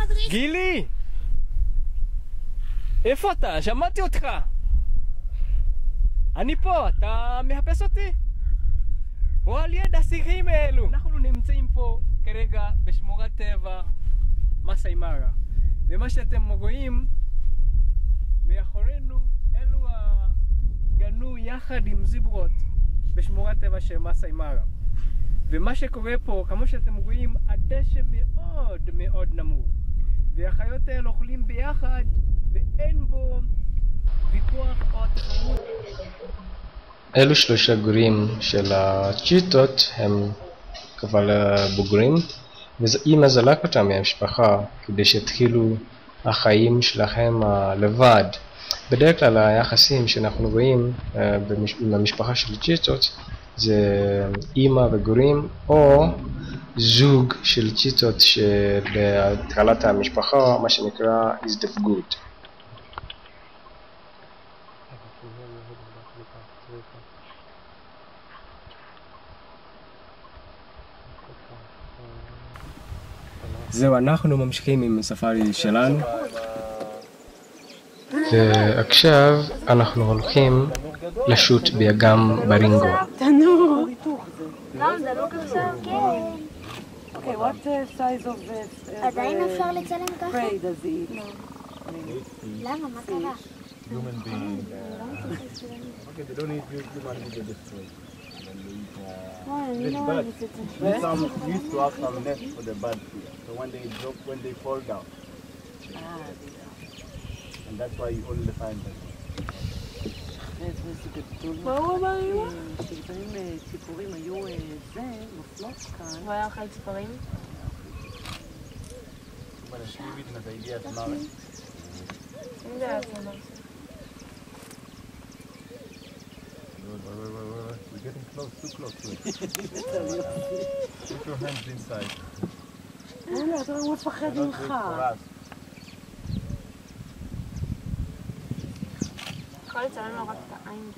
מדריך. גילי! איפה אתה? שמעתי אותך. אני פה, אתה מחפש אותי? בוא על יד השיחים האלו. אנחנו נמצאים פה כרגע בשמורת טבע מסאי מארה. ומה שאתם רואים מאחורינו, אלו הגנו יחד עם זיברות בשמורת טבע של מסאי מארה. ומה שקורה פה, כמו שאתם רואים, הדשא מאוד מאוד נמוך. והחיות האלה אוכלים ביחד ואין בו ויכוח או תחרות. אלו שלושה גורים של הצ'יטות הם כבר בוגרים, ואמא זרק אותם מהמשפחה כדי שיתחילו החיים שלהם לבד. בדרך כלל היחסים שאנחנו רואים במשפחה של צ'יטות זה אמא וגורים או זוג של צ'יטות שבהתחלת המשפחה, מה שנקרא הזדווגות. זהו, אנחנו ממשיכים עם הספארי שלנו. ועכשיו אנחנו הולכים לשוט באגם ברינגו. תנור. גם דלוק עכשיו? כן. Okay, what size of עדיין אפשר לצלם ככה? prey does he eat? למה? מה קרה? Human being. Okay, they don't eat human being this way. אני לא אוהבת את זה. We used to have some nest for the birds here. So when they fall down. And that's why you only find them. זה גדול. מה הוא אמר לי? שלפעמים ציפורים היו נופלות כאן. הוא היה אוכל ציפורים? But a few witness ideas now. אם זה היה צמר. Wait. We're getting close, too close to it. Put your hands inside. לא, אתה לא מפחד Don't ממך. wait for us. יכול לצלם לו רק את העין.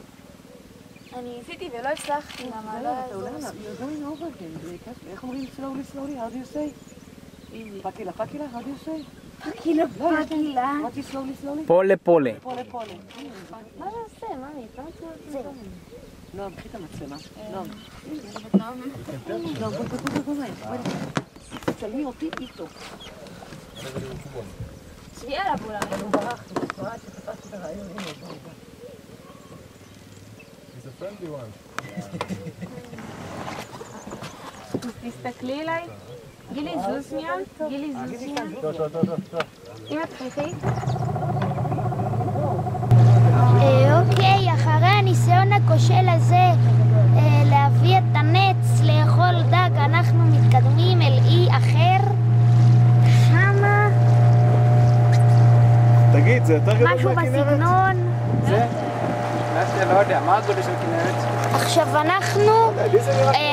אני ניסיתי ולא הצלחתי, למה לא יעזור. You're going over again. איך אומרים slowly? How do you say? פקילה, how do you say? פקילה. What is slowly? פולה. פולה. מה זה עושה? מה אני? אתה רוצה זה? נועם, קחי את המצלמה. נועם. נועם. בואי. תצלמי אותי איתו. שבי עליו אולי. הוא ברח, שתפסתי את הרעיון. He's a friendly one. תסתכלי אליי. גילי זוז שנייה. אם את חייכי. אוקיי, אחרי הניסיון הכושל הזה להביא את הנץ לאכול דג, אנחנו מתקדמים אל אי אחר. שמה תגיד, זה יותר גדול משהו מהכנרת? בסגנון. זה? לא יודע, מה הגודל של כנרת? עכשיו אנחנו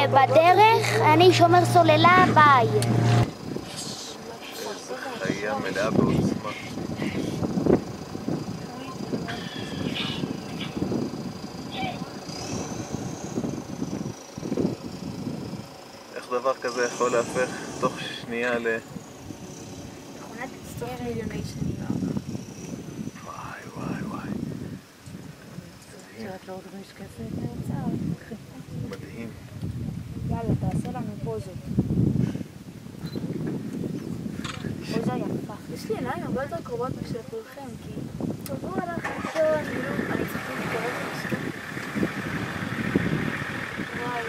בדרך, אני שומר סוללה, ביי. חיה מלאה בעוצמה. איך דבר כזה יכול להפך תוך שנייה ל... מכונת סטוק מיליוני שנים. וואי. שאת לא עוד משקפת? מדהים. יאללה, תעשה לנו פוזות. פוזה יפה. יש לי עיניים הרבה יותר קרובות בשביל כולכם, כי תבואו על החצון, אני צריכה להתקרב לשם. וואי,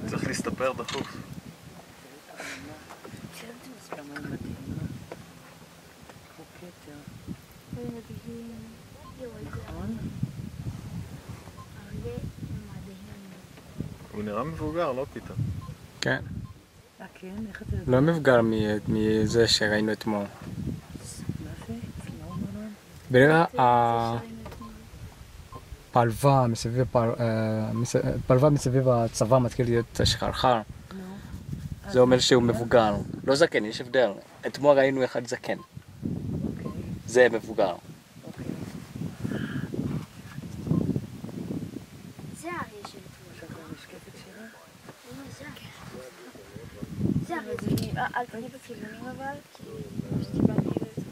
צריך להסתפר דחוף. הוא נראה מבוגר, לא פיתה. כן. כן, איך אתה יודע? לא מבוגר מזה שראינו אתמול. מה זה? לא מרון? ברגע פלווה מסביב הצבא מתחיל להיות שחרחר. זה אומר שהוא מבוגר. לא זקן, יש הבדל. אתמול ראינו אחד זקן. זה מבוגר. זה האריה של אתמול. זה האריה. אל תהיי בכיוונים אבל, כי שטיפלתי את זה.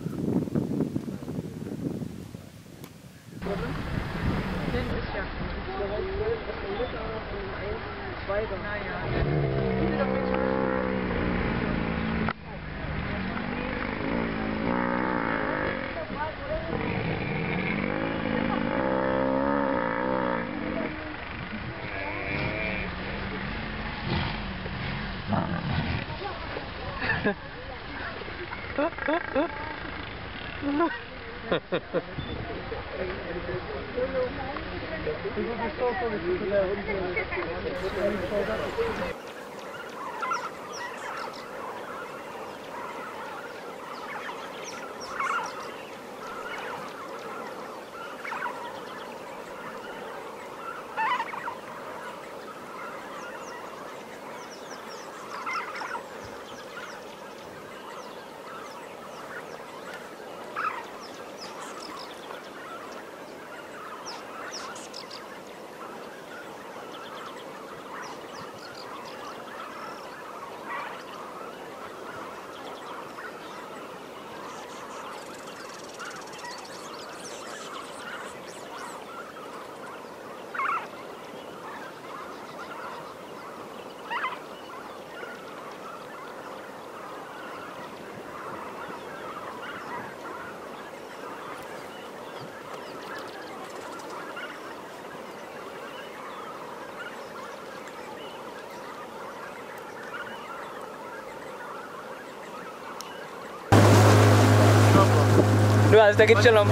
נו, אז תגיד שלום.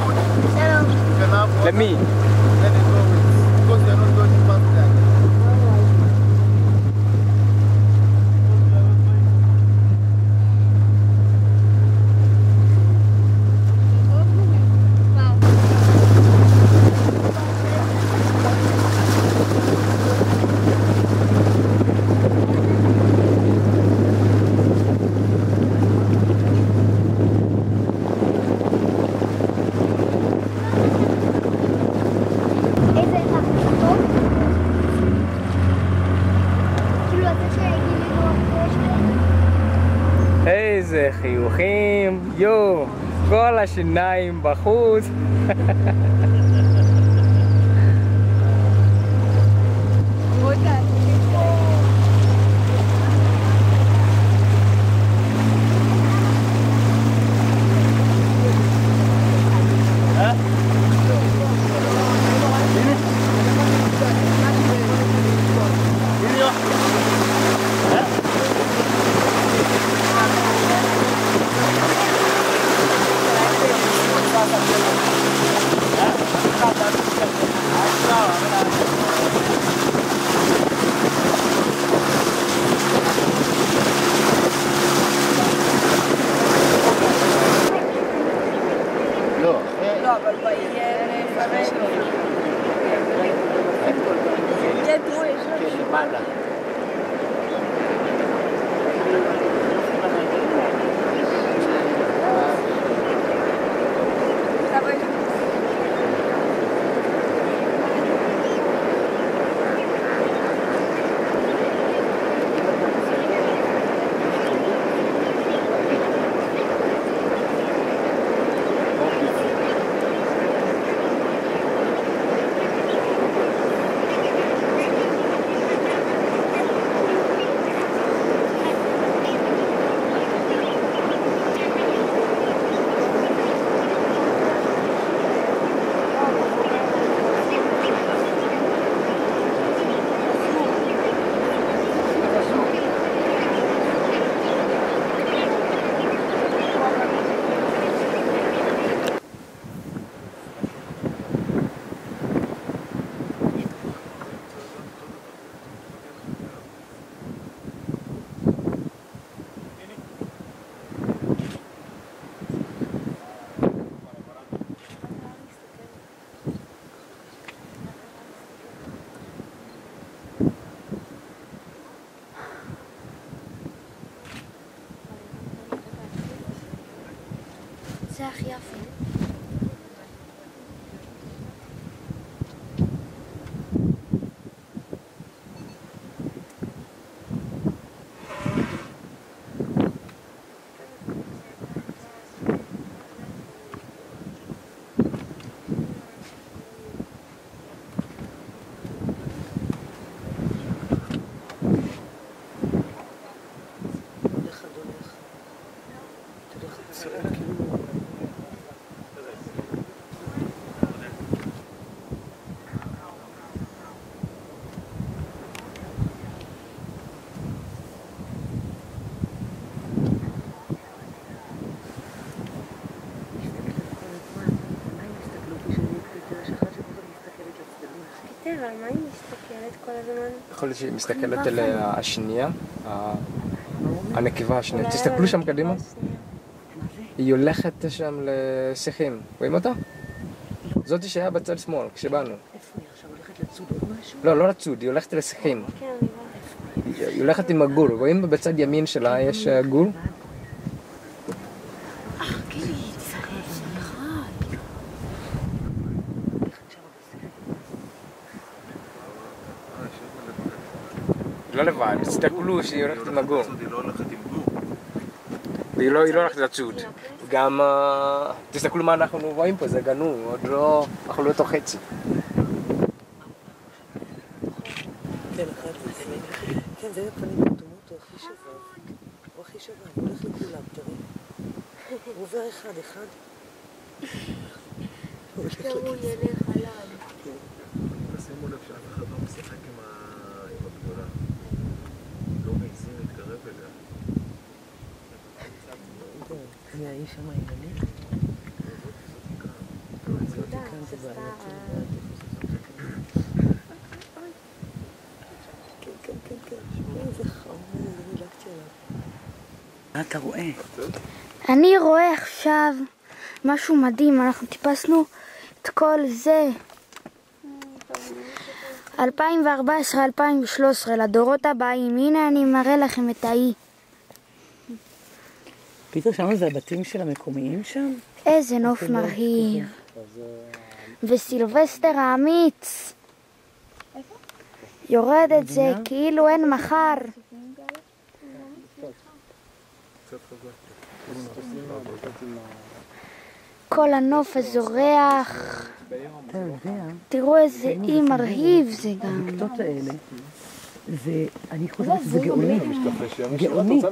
שלום. למי? איזה חיוכים, יו, כל השיניים בחוץ. זה הכי יפה. אבל מה היא מסתכלת כל הזמן? יכול להיות שהיא מסתכלת על השנייה, הנקבה השנייה. תסתכלו שם קדימה. היא הולכת שם לשיחים. רואים אותה? זאתי שהיה בצד שמאל, כשבאנו. איפה היא עכשיו? הולכת לצוד עוד משהו? לא לצוד, היא הולכת לשיחים. כן, אני רואה. היא הולכת עם הגול. רואים בצד ימין שלה יש גול? גילי, תסתכל, סליחה. לא לבד, תסתכלו שהיא הולכת עם הגול. היא לא הולכת עם גור. והיא לא הולכת לצוד. גם, תסתכלו מה אנחנו רואים פה, זה גנוב, עוד לא, אנחנו לא תוך חצי. כן, אחת לפני. כן, זה הפנים כתומות, הוא הכי שבר. הוא הכי שבר, הוא הולך לכולם, תראי. הוא עובר אחד. הוא ילך עליו. שימו לב שאף אחד לא משחק עם הגדולה. לא מעיזים להתקרב אליה. זה האיש שם הענייני? כאן זה בעייתי. כן. איזה חמור, דילגתי עליו. מה אתה רואה? אני רואה עכשיו משהו מדהים, אנחנו טיפסנו את כל זה 2014-2013 לדורות הבאים. הנה אני מראה לכם את האי. פתאום שם זה הבתים של המקומיים שם? איזה נוף מרהיב. וסילבסטר האמיץ יורד את זה כאילו אין מחר. כל הנוף הזורח. אתה יודע, תראו איזה אי מרהיב זה גם. המקטות האלה, אני חושבת שזה גאוני. גאוני.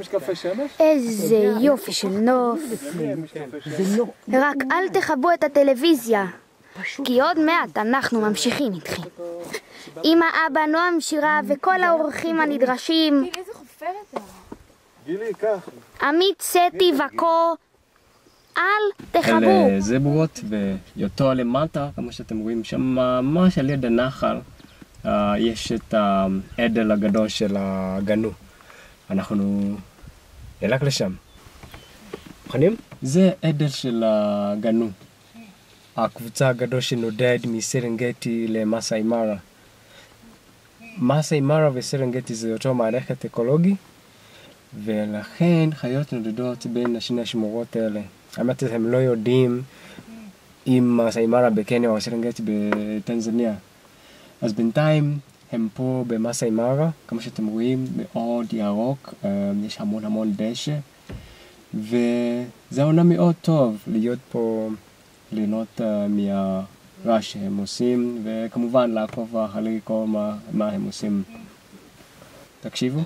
איזה יופי של נוף. זה לא... רק אל תכבו את הטלוויזיה, כי עוד מעט אנחנו ממשיכים איתכם. אמא, אבא, נועם, שירה וכל האורחים הנדרשים. איזה חופרת. גילי, קח. עמית, סטי וקו, אל תכבו. אלה זברות ויותר למטה, כמו שאתם רואים שם ממש על יד הנחל, יש את העדל הגדול של הגנו. אנחנו נלך לשם. מוכנים? זה עדל של הגנו. הקבוצה הגדול שנודד מסרנגטי למסאי מארה. מסאי מארה וסרנגטי זה יותר מערכת אקולוגי, ולכן חיות נודדות בין שני השמורות האלה. האמת הם לא יודעים אם מסאי מארה בקניה או סרנגטי בטנזניה. אז בינתיים הם פה במסאי מארה, כמו שאתם רואים, מאוד ירוק, יש המון דשא, וזה עונה מאוד טוב להיות פה, ליהנות מהרעש שהם עושים, וכמובן לעקוב אחרי כל מה הם עושים. תקשיבו.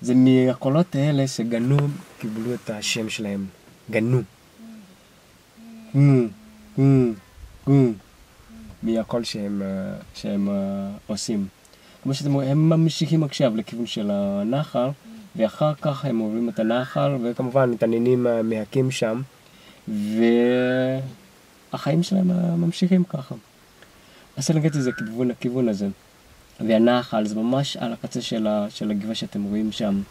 זה מהקולות האלה שגנו קיבלו את השם שלהם. גנו. מהקול שהם עושים. כמו שאתם רואים, הם ממשיכים עכשיו לכיוון של הנחל, ואחר כך הם עוברים את הנחל, וכמובן מתעניינים מהקים שם, והחיים שלהם ממשיכים ככה. הסרנגטי זה הכיוון הזה. והנחל זה ממש על הקצה של הגבעה שאתם רואים שם.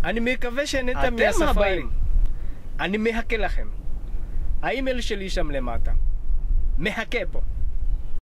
אני מקווה שנהנתם מהספרים. אני מחכה לכם. האימייל שלי שם למטה. מחכה פה.